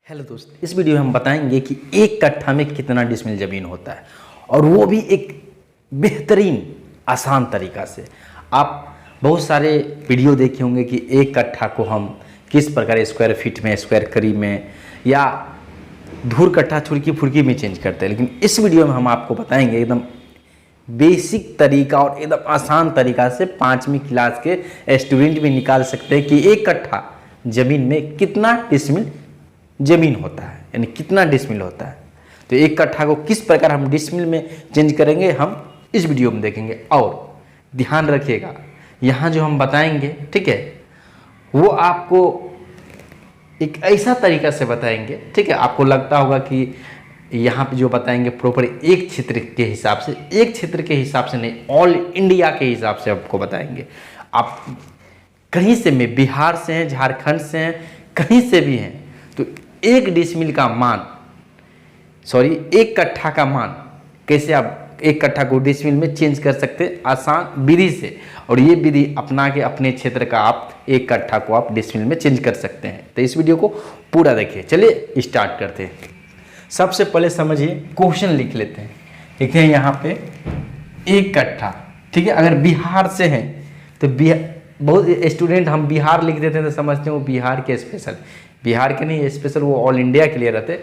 Hello दोस्त, इस video में हम बताएंगे कि एक कट्ठा में कितना डिसमिल ज़मीन होता है और वो भी एक बेहतरीन आसान तरीका से। आप बहुत सारे वीडियो देखे होंगे कि एक कट्ठा को हम किस प्रकार स्क्वायर फीट में, स्क्वायर करी में या धूर कट्ठा छुड़की फुड़की में चेंज करते हैं, लेकिन इस वीडियो में हम आपको बताएंगे एकदम बेसिक तरीका और एकदम आसान तरीका से 5वीं क्लास के स्टूडेंट भी निकाल सकते हैं कि एक कट्ठा ज़मीन में कितना डिसमिल ज़मीन होता है, यानी कितना डिसमिल होता है। तो एक कट्ठा को किस प्रकार हम डिसमिल में चेंज करेंगे हम इस वीडियो में देखेंगे। और ध्यान रखिएगा, यहाँ जो हम बताएंगे, ठीक है, वो आपको एक ऐसा तरीका से बताएंगे, ठीक है। आपको लगता होगा कि यहाँ पे जो बताएंगे प्रॉपर एक क्षेत्र के हिसाब से, एक क्षेत्र के हिसाब से नहीं, ऑल इंडिया के हिसाब से आपको बताएंगे। आप कहीं से में, बिहार से हैं, झारखंड से हैं, कहीं से भी हैं, तो एक डिसमिल का मान, एक कट्ठा का मान कैसे आप एक कट्ठा को डिसमिल में चेंज कर सकते हैं आसान विधि से। और ये विधि अपना के अपने क्षेत्र का आप एक कट्ठा को आप डिसमिल में चेंज कर सकते हैं। तो इस वीडियो को पूरा देखिए। चलिए स्टार्ट करते हैं। सबसे पहले समझिए, क्वेश्चन लिख लेते हैं। लिखते हैं यहाँ पे एक कट्ठा, ठीक है। अगर बिहार से हैं तो बहुत स्टूडेंट हम बिहार लिख देते हैं तो समझते हैं वो बिहार के स्पेशल, बिहार के नहीं स्पेशल, वो ऑल इंडिया के लिए रहते हैं।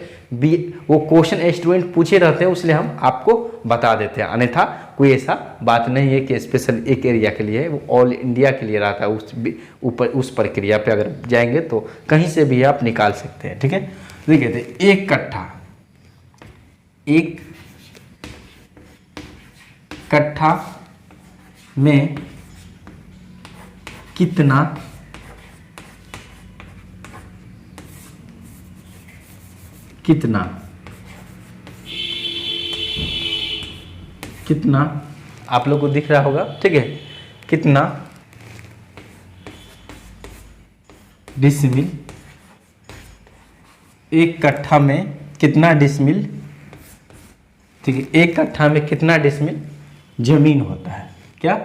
वो क्वेश्चन स्टूडेंट पूछे रहते हैं, इसलिए हम आपको बता देते हैं। अन्यथा कोई ऐसा बात नहीं है कि स्पेशल एक एरिया के लिए है, वो ऑल इंडिया के लिए रहता है। उस प्रक्रिया पे अगर जाएंगे तो कहीं से भी आप निकाल सकते हैं, ठीक है। देखिए थे एक कट्ठा, एक कट्ठा में कितना कितना आप लोग को दिख रहा होगा, ठीक है। कितना डिसमिल, एक कट्ठा में कितना डिसमिल, ठीक है, एक कट्ठा में कितना डिसमिल जमीन होता है। क्या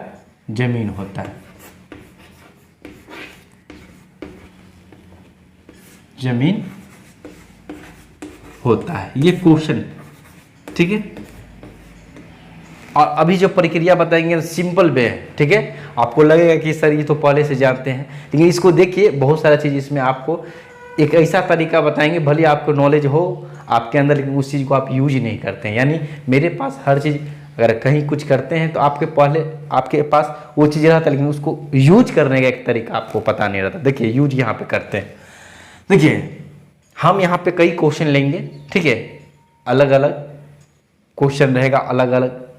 जमीन होता है, जमीन होता है, ये क्वेश्चन, ठीक है। और अभी जो प्रक्रिया बताएंगे सिंपल वे है, ठीक है। आपको लगेगा कि सर ये तो पहले से जानते हैं, लेकिन इसको देखिए, बहुत सारा चीज़ इसमें आपको एक ऐसा तरीका बताएंगे, भले आपको नॉलेज हो आपके अंदर, लेकिन उस चीज़ को आप यूज नहीं करते हैं। यानी मेरे पास हर चीज़, अगर कहीं कुछ करते हैं तो आपके पास वो चीज़ रहता है, लेकिन उसको यूज करने का एक तरीका आपको पता नहीं रहता। देखिए यूज यहाँ पे करते हैं। देखिए हम यहाँ पे कई क्वेश्चन लेंगे, ठीक है, अलग अलग क्वेश्चन रहेगा, अलग अलग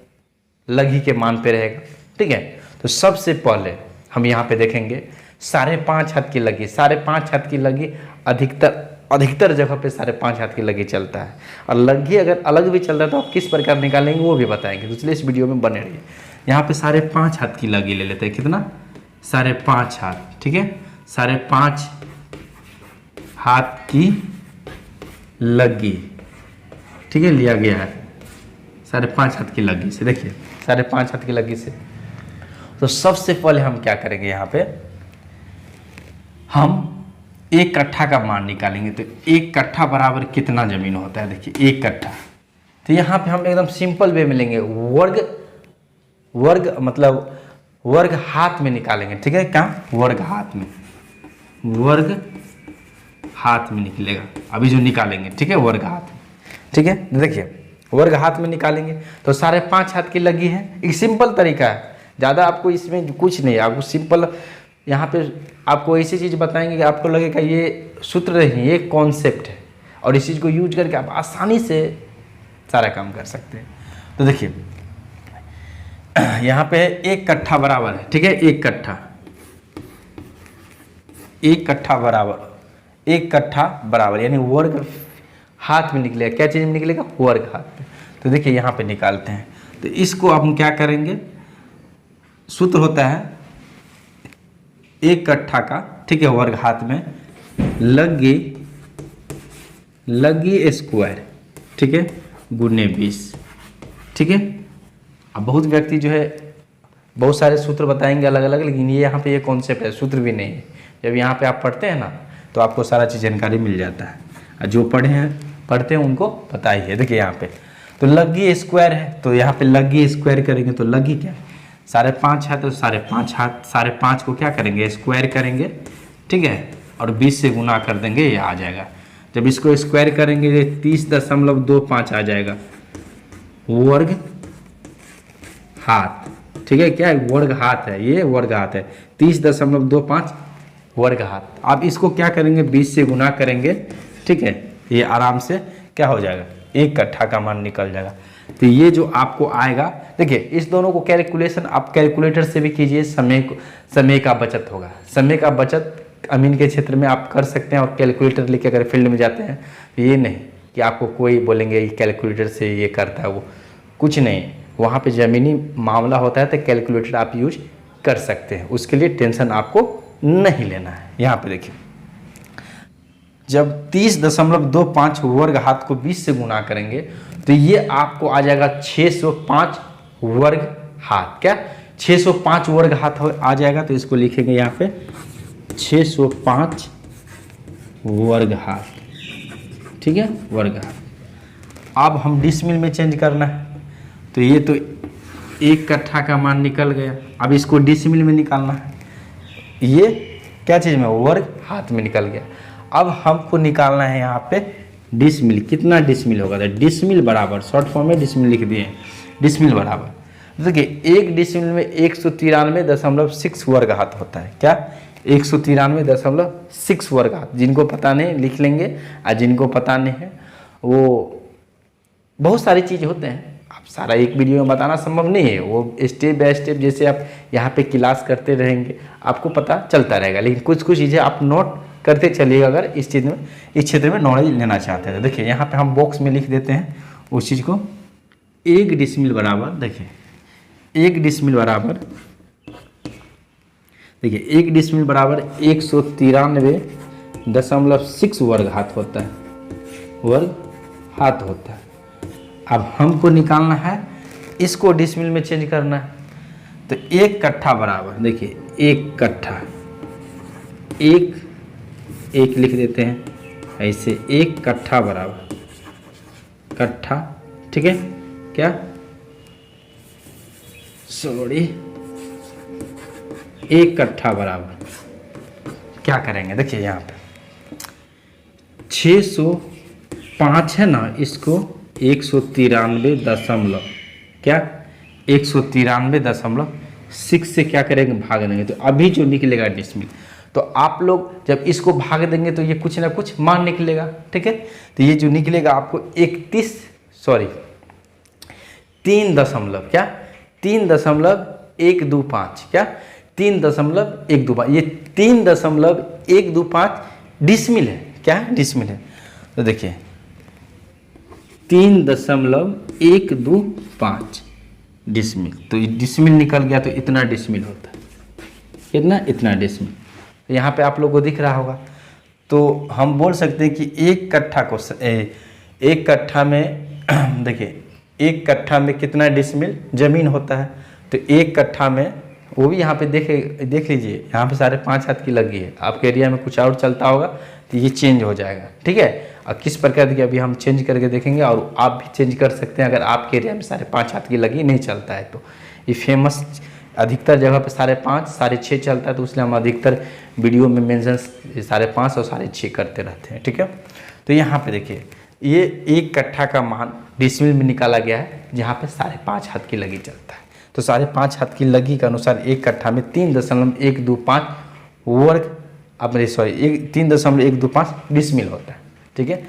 लघी के मान पे रहेगा, ठीक है। तो सबसे पहले हम यहाँ पे देखेंगे 5.5 हाथ की लगी। 5.5 हाथ की लगी अधिकतर जगह पे 5.5 हाथ की लगी चलता है। और लगी अगर अलग भी चलता है तो आप किस प्रकार निकालेंगे वो भी बताएंगे, तो इसलिए इस वीडियो में बने रहिए। यहाँ पे 5.5 हाथ की लगी ले लेते हैं। कितना? 5.5 हाथ, ठीक है। 5.5 हाथ की लगी, ठीक है, लिया गया है 5.5 हाथ की लगी से। देखिए 5.5 हाथ की लगी से, तो सबसे पहले हम क्या करेंगे, यहाँ पे हम एक कट्ठा का मान निकालेंगे। तो एक कट्ठा बराबर कितना जमीन होता है, देखिए एक कट्ठा। तो यहाँ पे हम एकदम सिंपल वे में लेंगे, वर्ग मतलब वर्ग हाथ में निकालेंगे, ठीक है। क्या? वर्ग हाथ में, वर्ग हाथ में निकलेगा अभी जो निकालेंगे, ठीक है, वर्ग हाथ में, ठीक है। देखिए वर्ग हाथ में निकालेंगे तो 5.5 हाथ की लगी है। एक सिंपल तरीका है, ज़्यादा आपको इसमें कुछ नहीं है। आपको सिंपल यहाँ पे आपको ऐसी चीज़ बताएंगे कि आपको लगेगा ये सूत्र नहीं, ये कॉन्सेप्ट है, और इस चीज़ को यूज करके आप आसानी से सारा काम कर सकते हैं। तो देखिए यहाँ पे एक कट्ठा बराबर है, ठीक है, एक कट्ठा बराबर यानी वर्ग हाथ में निकलेगा। क्या चीज़ में निकलेगा? वर्ग हाथ में। तो देखिए यहाँ पे निकालते हैं, तो इसको हम क्या करेंगे, सूत्र होता है एक कट्ठा का, ठीक है, वर्ग हाथ में लगी स्क्वायर, ठीक है, गुने 20, ठीक है। अब बहुत व्यक्ति जो है बहुत सारे सूत्र बताएंगे अलग अलग, लेकिन ये यहाँ पे ये कॉन्सेप्ट है, सूत्र भी नहीं है। जब यहाँ पे आप पढ़ते हैं ना तो आपको सारा चीज़ जानकारी मिल जाता है। जो पढ़ते हैं उनको पता ही है। देखिए यहाँ पे तो लगी स्क्वायर है, तो यहाँ पे लगी स्क्वायर करेंगे तो लगी क्या 5.5 है, तो 5.5 हाथ 5.5 को क्या करेंगे स्क्वायर करेंगे, ठीक है, और 20 से गुना कर देंगे, ये आ जाएगा। जब इसको स्क्वायर करेंगे 30.25 आ जाएगा वर्ग हाथ, ठीक है, क्या है वर्ग हाथ है, ये वर्ग हाथ है 30.25 वर्ग हाथ। अब इसको क्या करेंगे 20 से गुना करेंगे, ठीक है, ये आराम से क्या हो जाएगा 1 कट्ठा का मान निकल जाएगा। तो ये जो आपको आएगा, देखिए इस दोनों को कैलकुलेशन आप कैलकुलेटर से भी कीजिए, समय का बचत होगा। समय का बचत अमीन के क्षेत्र में आप कर सकते हैं, और कैलकुलेटर लेके अगर फील्ड में जाते हैं तो ये नहीं कि आपको कोई बोलेंगे कैलकुलेटर से ये करता है, वो कुछ नहीं, वहाँ पे ज़मीनी मामला होता है तो कैलकुलेटर आप यूज कर सकते हैं, उसके लिए टेंशन आपको नहीं लेना है। यहाँ पे देखिए जब 30.25 वर्ग हाथ को 20 से गुना करेंगे तो ये आपको आ जाएगा 605 वर्ग हाथ, क्या 605 वर्ग हाथ आ जाएगा। तो इसको लिखेंगे यहाँ पे 605 वर्ग हाथ, ठीक है, वर्ग हाथ। अब हम डिसमिल में चेंज करना है, तो ये तो 1 कट्ठा का मान निकल गया। अब इसको डिसमिल में निकालना है, ये क्या चीज़ में वर्ग हाथ में निकल गया। अब हमको निकालना है यहाँ पे डिसमिल, कितना डिसमिल होगा, तो डिसमिल बराबर शॉर्ट फॉर्म में डिसमिल लिख दिए, डिसमिल बराबर देखिए 1 डिसमिल में 193.6 वर्ग हाथ होता है, क्या 193.6 वर्ग हाथ। जिनको पता नहीं लिख लेंगे, और जिनको पता नहीं है वो बहुत सारी चीज़ होते हैं, आप सारा एक वीडियो में बताना संभव नहीं है, वो स्टेप बाय स्टेप जैसे आप यहाँ पे क्लास करते रहेंगे आपको पता चलता रहेगा, लेकिन कुछ चीज़ें आप नोट करते चलिएगा अगर इस चीज़ में, इस क्षेत्र में नॉलेज लेना चाहते हैं। तो देखिए यहाँ पे हम बॉक्स में लिख देते हैं उस चीज़ को, 1 डिसमिल बराबर, देखिए 1 डिसमिल बराबर, देखिए 1 डिसमिल बराबर 193.6 वर्ग हाथ होता है, वर्ग हाथ होता है। अब हमको निकालना है, इसको डिसमिल में चेंज करना है, तो 1 कट्ठा बराबर, देखिए 1 कट्ठा, एक लिख देते हैं ऐसे, 1 कट्ठा बराबर कट्ठा, ठीक है, क्या सॉरी 1 कट्ठा बराबर क्या करेंगे, देखिए यहाँ पे 605 है ना, इसको 193 दशमलव क्या 193.6 से क्या करेंगे भाग देंगे, तो अभी जो निकलेगा डिसमिल, तो आप लोग जब इसको भाग देंगे तो ये कुछ ना कुछ मान निकलेगा, ठीक है। तो ये जो निकलेगा आपको 3.125 क्या 3.125 क्या 3.125, ये 3.125 डिसमिल है, क्या डिसमिल है। तो देखिए 3.125 डिसमिल, तो डिसमिल निकल गया, तो इतना डिसमिल होता है, कितना, इतना डिसमिल। तो यहाँ पे आप लोगों को दिख रहा होगा, तो हम बोल सकते हैं कि 1 कट्ठा को 1 कट्ठा में देखिए 1 कट्ठा में कितना डिसमिल जमीन होता है, तो 1 कट्ठा में वो भी यहाँ पे देख लीजिए, यहाँ पे 5.5 हाथ की लगी है, आपके एरिया में कुछ और चलता होगा तो ये चेंज हो जाएगा, ठीक है। और किस प्रकार की अभी हम चेंज करके देखेंगे, और आप भी चेंज कर सकते हैं अगर आपके एरिया में 5.5 हाथ की लगी नहीं चलता है तो। ये फेमस अधिकतर जगह पे 5.5 6.5 चलता है, तो इसलिए हम अधिकतर वीडियो में मेंशन 5.5 और 6.5 करते रहते हैं, ठीक है। तो यहाँ पे देखिए ये 1 कट्ठा का मान डिसमिल में निकाला गया है, जहाँ पे 5.5 हाथ की लगी चलता है। तो 5.5 हाथ की लगी के अनुसार 1 कट्ठा में 3.125 वर्ग अपने 3.125 डिसमिल होता है, ठीक है।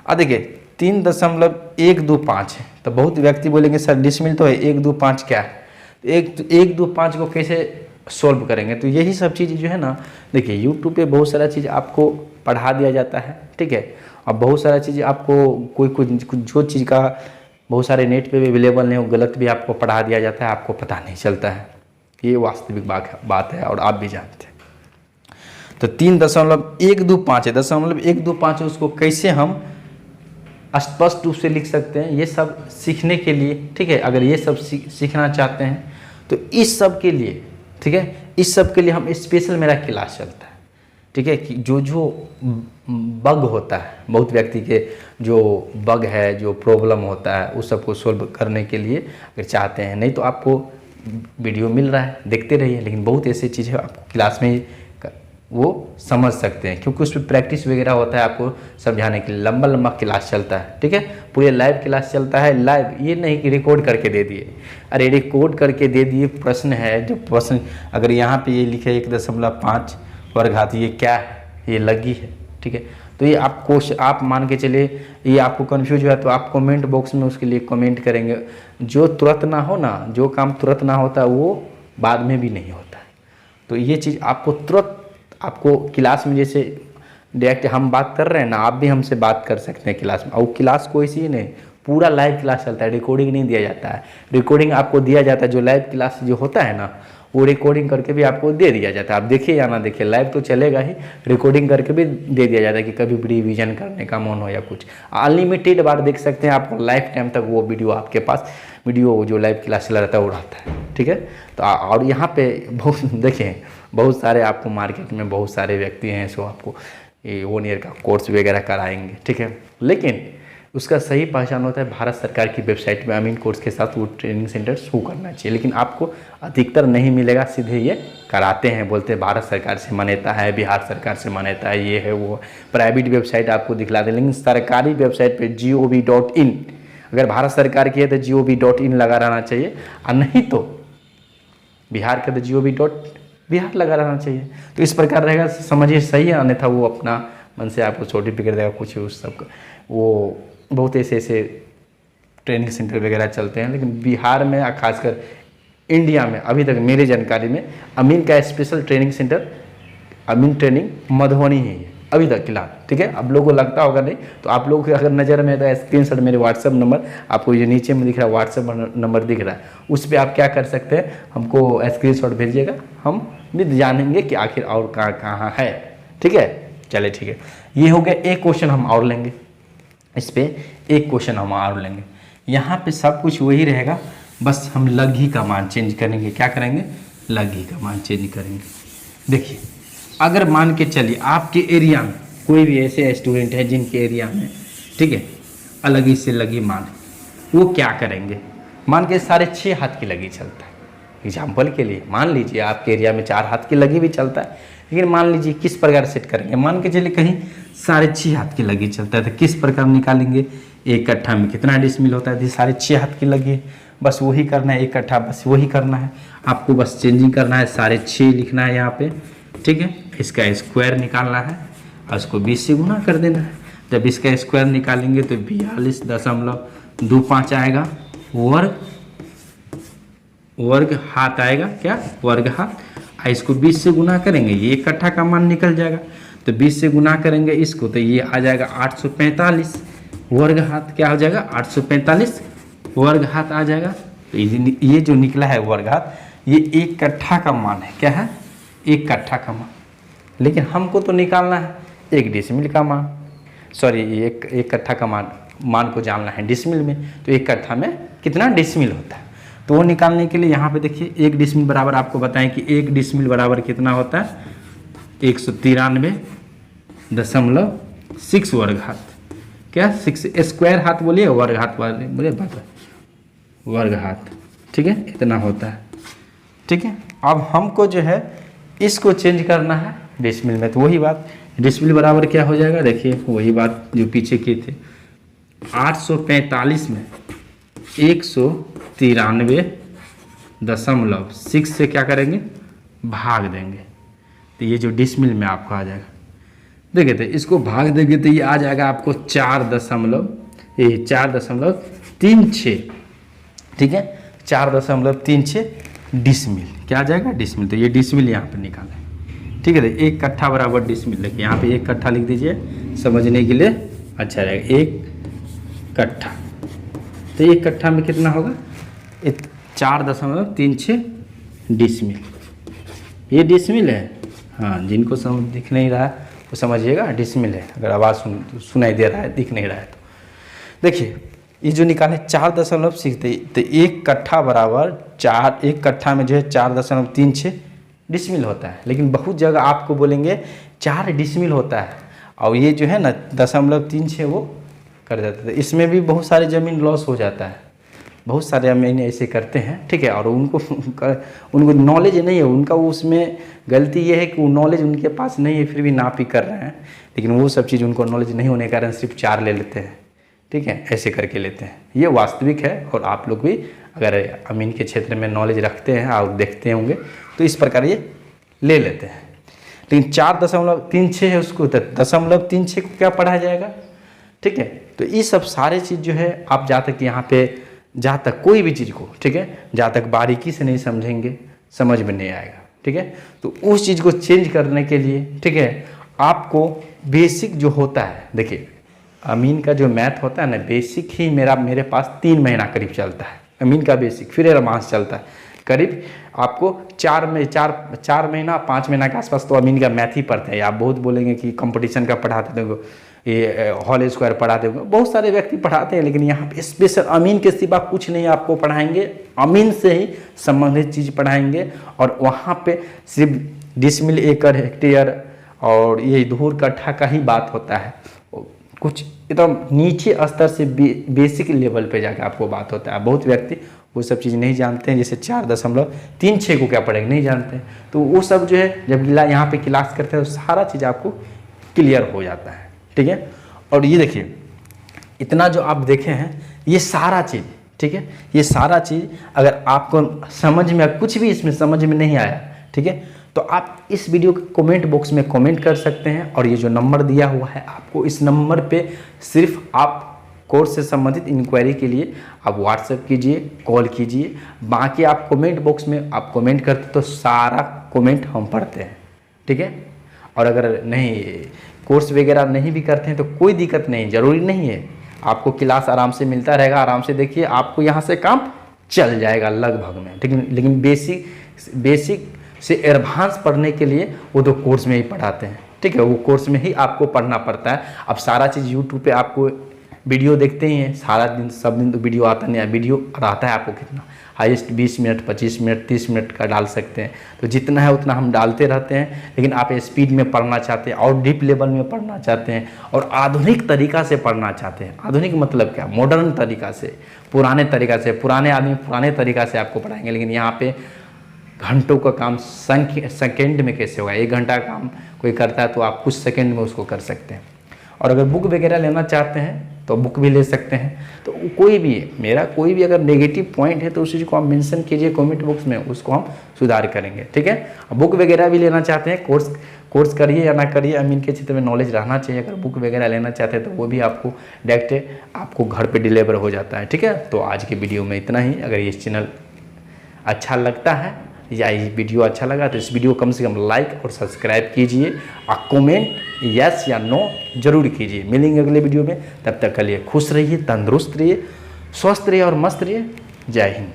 अब देखिए 3.125 है, तो बहुत व्यक्ति बोलेंगे सर डिसमिल तो है, 125 क्या है, 125 को कैसे सॉल्व करेंगे। तो यही सब चीज़ जो है ना, देखिए यूट्यूब पे बहुत सारा चीज़ आपको पढ़ा दिया जाता है, ठीक है, और बहुत सारा चीज़ आपको कोई जो चीज़ का बहुत सारे नेट पे भी अवेलेबल नहीं, वो गलत भी आपको पढ़ा दिया जाता है, आपको पता नहीं चलता है, ये वास्तविक बात है और आप भी जानते हैं। तो 3.125 है, 1.25 उसको कैसे हम स्पष्ट रूप से लिख सकते हैं, ये सब सीखने के लिए, ठीक है। अगर ये सब सीखना चाहते हैं तो इस सब के लिए, ठीक है, इस सब के लिए हम स्पेशल मेरा क्लास चलता है, ठीक है, कि जो जो बग होता है, बहुत व्यक्ति के जो बग है, जो प्रॉब्लम होता है, उस सबको सोल्व करने के लिए अगर चाहते हैं, नहीं तो आपको वीडियो मिल रहा है देखते रहिए, लेकिन बहुत ऐसी चीज़ें आपको क्लास में ही वो समझ सकते हैं, क्योंकि उस पर प्रैक्टिस वगैरह होता है आपको समझाने के लिए। लंबा लंबा क्लास चलता है, ठीक है, पूरे लाइव क्लास चलता है। लाइव ये नहीं कि रिकॉर्ड करके दे दिए, अरे रिकॉर्ड करके दे दिए। प्रश्न है, जो प्रश्न अगर यहाँ पे ये लिखे 1.5 वर्गघात, ये क्या है, ये लगी है, ठीक है, तो ये आप मान के चले, ये आपको कन्फ्यूज हुआ तो आप कमेंट बॉक्स में उसके लिए कमेंट करेंगे। जो तुरंत ना हो ना, जो काम तुरंत ना होता वो बाद में भी नहीं होता है। तो ये चीज़ आपको तुरंत, आपको क्लास में जैसे डायरेक्ट हम बात कर रहे हैं ना, आप भी हमसे बात कर सकते हैं क्लास में। और क्लास कोई सी नहीं, पूरा लाइव क्लास चलता है, रिकॉर्डिंग नहीं दिया जाता है। रिकॉर्डिंग आपको दिया जाता है, जो लाइव क्लास जो होता है ना, वो रिकॉर्डिंग करके भी आपको दे दिया जाता है। आप देखिए या ना देखिए, लाइव तो चलेगा ही, रिकॉर्डिंग करके भी दे दिया जाता है कि कभी भी रिवीजन करने का मन हो या कुछ। अनलिमिटेड बार देख सकते हैं, आपको लाइफ टाइम तक वो वीडियो आपके पास, वीडियो जो लाइव क्लास चला रहता है वो रहता है, ठीक है। तो और यहाँ पे बहुत देखें, बहुत सारे आपको मार्केट में बहुत सारे व्यक्ति हैं सो आपको ये 1 ईयर का कोर्स वगैरह कराएंगे, ठीक है, लेकिन उसका सही पहचान होता है भारत सरकार की वेबसाइट में अमीन कोर्स के साथ वो ट्रेनिंग सेंटर शो करना चाहिए। लेकिन आपको अधिकतर नहीं मिलेगा, सीधे ये कराते हैं, बोलते हैं भारत सरकार से मान्यता है, बिहार सरकार से मान्यता है, ये है वो। प्राइवेट वेबसाइट आपको दिखलाते हैं, लेकिन सरकारी वेबसाइट पे gov.in, अगर भारत सरकार की है तो gov.in लगा रहना चाहिए, और नहीं तो बिहार का तो gov.बिहार लगा रहना चाहिए। तो इस प्रकार रहेगा, समझिए सही है, अन्यथा वो अपना मन से आपको सर्टिफिकेट देगा कुछ उस सब। वो बहुत ऐसे ट्रेनिंग सेंटर वगैरह चलते हैं, लेकिन बिहार में खासकर इंडिया में अभी तक मेरी जानकारी में अमीन का स्पेशल ट्रेनिंग सेंटर, अमीन ट्रेनिंग मधुबनी ही है अभी तक फिलहाल, ठीक है। आप लोगों को लगता होगा नहीं, तो आप लोगों के अगर नज़र में तो स्क्रीनशॉट मेरे व्हाट्सअप नंबर आपको ये नीचे में दिख रहा है, व्हाट्सअप नंबर दिख रहा है, उस पर आप क्या कर सकते हैं, हमको स्क्रीनशॉट भेजिएगा, हम भी जानेंगे कि आखिर और कहाँ है, ठीक है। चले ठीक है, ये हो गया। एक क्वेश्चन हम और लेंगे, इस पे एक क्वेश्चन हम और लेंगे। यहाँ पे सब कुछ वही रहेगा, बस हम लघी का मान चेंज करेंगे। क्या करेंगे? लघी का मान चेंज करेंगे। देखिए, अगर मान के चलिए आपके एरिया में कोई भी ऐसे स्टूडेंट है जिनके एरिया में, ठीक है, अलग से लघी मान है, वो क्या करेंगे? मान के 6.5 हाथ की लघी चलता है। एग्जाम्पल के लिए मान लीजिए आपके एरिया में 4 हाथ की लघी भी चलता है, लेकिन मान लीजिए किस प्रकार सेट करेंगे? मान के चलिए कहीं 6.5 हाथ की लघी चलता है, तो किस प्रकार निकालेंगे? एक कट्ठा में कितना डिसमिल होता है? 6.5 हाथ की लघी, बस वही करना है, एक कट्ठा बस वही करना है आपको, बस चेंजिंग करना है, 6.5 लिखना है यहाँ पे, ठीक है। इसका स्क्वायर निकालना है और उसको 20 से गुना कर देना है। जब इसका स्क्वायर निकालेंगे तो 42.25 आएगा, वर्ग हाथ आएगा, क्या? वर्ग हाथ। इसको 20 से गुना करेंगे, ये एक कट्ठा का मान निकल जाएगा, तो 20 से गुना करेंगे इसको, तो ये आ जाएगा 845 वर्ग हाथ। क्या हो जाएगा? 845 वर्ग हाथ आ जाएगा। तो ये जो निकला है वर्ग हाथ, ये एक कट्ठा का मान है। क्या है? एक कट्ठा का मान। लेकिन हमको तो निकालना है एक डिसमिल का मान, सॉरी एक कट्ठा का मान को जानना है डिसमिल में। तो एक कट्ठा में कितना डिसमिल होता है, तो वो निकालने के लिए यहाँ पे देखिए, एक डिसमिल बराबर, आपको बताएं कि एक डिसमिल बराबर कितना होता है? 193.6 वर्ग हाथ। क्या? 6 स्क्वायर हाथ बोलिए, वर्ग हाथ बोलिए, वर्ग हाथ, ठीक है, इतना होता है, ठीक है। अब हमको जो है इसको चेंज करना है डिसमिल में, तो वही बात, डिसमिल बराबर क्या हो जाएगा? देखिए वही बात जो पीछे की थे, 845 में 193.6 से क्या करेंगे? भाग देंगे, तो ये जो डिसमिल में आपको आ जाएगा। देखिए, तो इसको भाग देंगे तो ये आ जाएगा आपको 4.36, ठीक है, 4.36 डिसमिल। क्या आ जाएगा? डिसमिल। तो ये डिसमिल यहाँ पे निकालें, ठीक है। तो एक कट्ठा बराबर डिसमिल लिखिए, यहाँ पे एक कट्ठा लिख दीजिए समझने के लिए अच्छा रहेगा। एक कट्ठा, तो एक कट्ठा में कितना होगा? 4.36 डिसमिल। ये डिसमिल है, हाँ, जिनको समझ दिख नहीं रहा है वो समझिएगा डिसमिल है। अगर आवाज़ सुनाई दे रहा है, दिख नहीं रहा है तो देखिए, ये जो निकाले 4.6, तो एक कट्ठा बराबर 4, एक कट्ठा में जो है 4.36 डिसमिल होता है। लेकिन बहुत जगह आपको बोलेंगे 4 डिसमिल होता है और ये जो है ना 0.36 वो कर देते थे। इसमें भी बहुत सारे ज़मीन लॉस हो जाता है, बहुत सारे अमीन ऐसे करते हैं, ठीक है। और उनको नॉलेज नहीं है, उनका उसमें गलती ये है कि वो नॉलेज उनके पास नहीं है, फिर भी नाप ही कर रहे हैं, लेकिन वो सब चीज़ उनको नॉलेज नहीं होने के कारण सिर्फ 4 ले लेते हैं, ठीक है, ऐसे करके लेते हैं। ये वास्तविक है और आप लोग भी अगर अमीन के क्षेत्र में नॉलेज रखते हैं और देखते होंगे तो इस प्रकार ये ले लेते हैं। लेकिन 4.36 है उसको 0.36 को क्या पढ़ाया जाएगा, ठीक है। तो ये सब सारे चीज़ जो है आप जहाँ तक यहाँ पे जहाँ तक कोई भी चीज़ को, ठीक है, जहाँ तक बारीकी से नहीं समझेंगे समझ में नहीं आएगा, ठीक है। तो उस चीज़ को चेंज करने के लिए, ठीक है, आपको बेसिक जो होता है, देखिए अमीन का जो मैथ होता है ना, बेसिक ही मेरे पास 3 महीना करीब चलता है अमीन का बेसिक, फिर एडवांस चलता है करीब आपको 4 महीना 5 महीना के आसपास तो अमीन का मैथ ही पढ़ते हैं। आप बहुत बोलेंगे कि कंपटीशन का पढ़ाते थे, ये होल स्क्वायर पढ़ाते होंगे, बहुत सारे व्यक्ति पढ़ाते हैं, लेकिन यहाँ पे स्पेशल अमीन के सिवा कुछ नहीं आपको पढ़ाएंगे, अमीन से ही संबंधित चीज़ पढ़ाएंगे। और वहाँ पे सिर्फ डिसमिल, एकड़, हेक्टेयर और ये धूर कट्ठा का ही बात होता है, कुछ एकदम नीचे स्तर से बेसिक लेवल पे जाके आपको बात होता है। बहुत व्यक्ति वो सब चीज़ नहीं जानते हैं, जैसे 4.36 को क्या पढ़ेंगे नहीं जानते हैं, तो वो सब जो है जब यहाँ पे क्लास करते हैं तो सारा चीज़ आपको क्लियर हो जाता है, ठीक है। और ये देखिए इतना जो आप देखे हैं ये सारा चीज़, ठीक है, ये सारा चीज़ अगर आपको समझ में कुछ भी इसमें समझ में नहीं आया, ठीक है, तो आप इस वीडियो के कमेंट बॉक्स में कमेंट कर सकते हैं। और ये जो नंबर दिया हुआ है आपको, इस नंबर पे सिर्फ आप कोर्स से संबंधित इंक्वायरी के लिए आप व्हाट्सएप कीजिए, कॉल कीजिए। बाकी आप कमेंट बॉक्स में आप कमेंट करते तो सारा कमेंट हम पढ़ते हैं, ठीक है। और अगर नहीं कोर्स वगैरह नहीं भी करते हैं तो कोई दिक्कत नहीं, ज़रूरी नहीं है, आपको क्लास आराम से मिलता रहेगा, आराम से देखिए, आपको यहाँ से काम चल जाएगा लगभग में, ठीक है। लेकिन बेसिक से एडवांस पढ़ने के लिए वो तो कोर्स में ही पढ़ाते हैं, ठीक है, वो कोर्स में ही आपको पढ़ना पड़ता है। अब सारा चीज़ यूट्यूब पे आपको वीडियो देखते ही हैं, सारा दिन सब दिन तो वीडियो आता नहीं है, वीडियो आता है आपको कितना हाईएस्ट 20 मिनट 25 मिनट 30 मिनट का डाल सकते हैं, तो जितना है उतना हम डालते रहते हैं। लेकिन आप स्पीड में पढ़ना चाहते हैं और डीप लेवल में पढ़ना चाहते हैं और आधुनिक तरीका से पढ़ना चाहते हैं, आधुनिक मतलब क्या, मॉडर्न तरीका से, पुराने तरीका से, पुराने आदमी पुराने तरीका से आपको पढ़ाएंगे। लेकिन यहाँ पे घंटों का काम सेकेंड में कैसे होगा, 1 घंटा काम कोई करता है तो आप कुछ सेकेंड में उसको कर सकते हैं। और अगर बुक वगैरह लेना चाहते हैं तो बुक भी ले सकते हैं। तो कोई भी मेरा कोई भी अगर नेगेटिव पॉइंट है तो उस चीज़ को आप मेंशन कीजिए कमेंट बॉक्स में, उसको हम सुधार करेंगे, ठीक है। बुक वगैरह भी लेना चाहते हैं, कोर्स करिए या ना करिए, अमीन के क्षेत्र में नॉलेज रहना चाहिए। अगर बुक वगैरह लेना चाहते हैं तो वो भी आपको डायरेक्ट आपको घर पे डिलीवर हो जाता है, ठीक है। तो आज की वीडियो में इतना ही। अगर ये चैनल अच्छा लगता है या ये वीडियो अच्छा लगा तो इस वीडियो को कम से कम लाइक और सब्सक्राइब कीजिए और कमेंट यस या नो जरूर कीजिए। मिलेंगे अगले वीडियो में, तब तक के लिए खुश रहिए, तंदुरुस्त रहिए, स्वस्थ रहिए और मस्त रहिए। जय हिंद।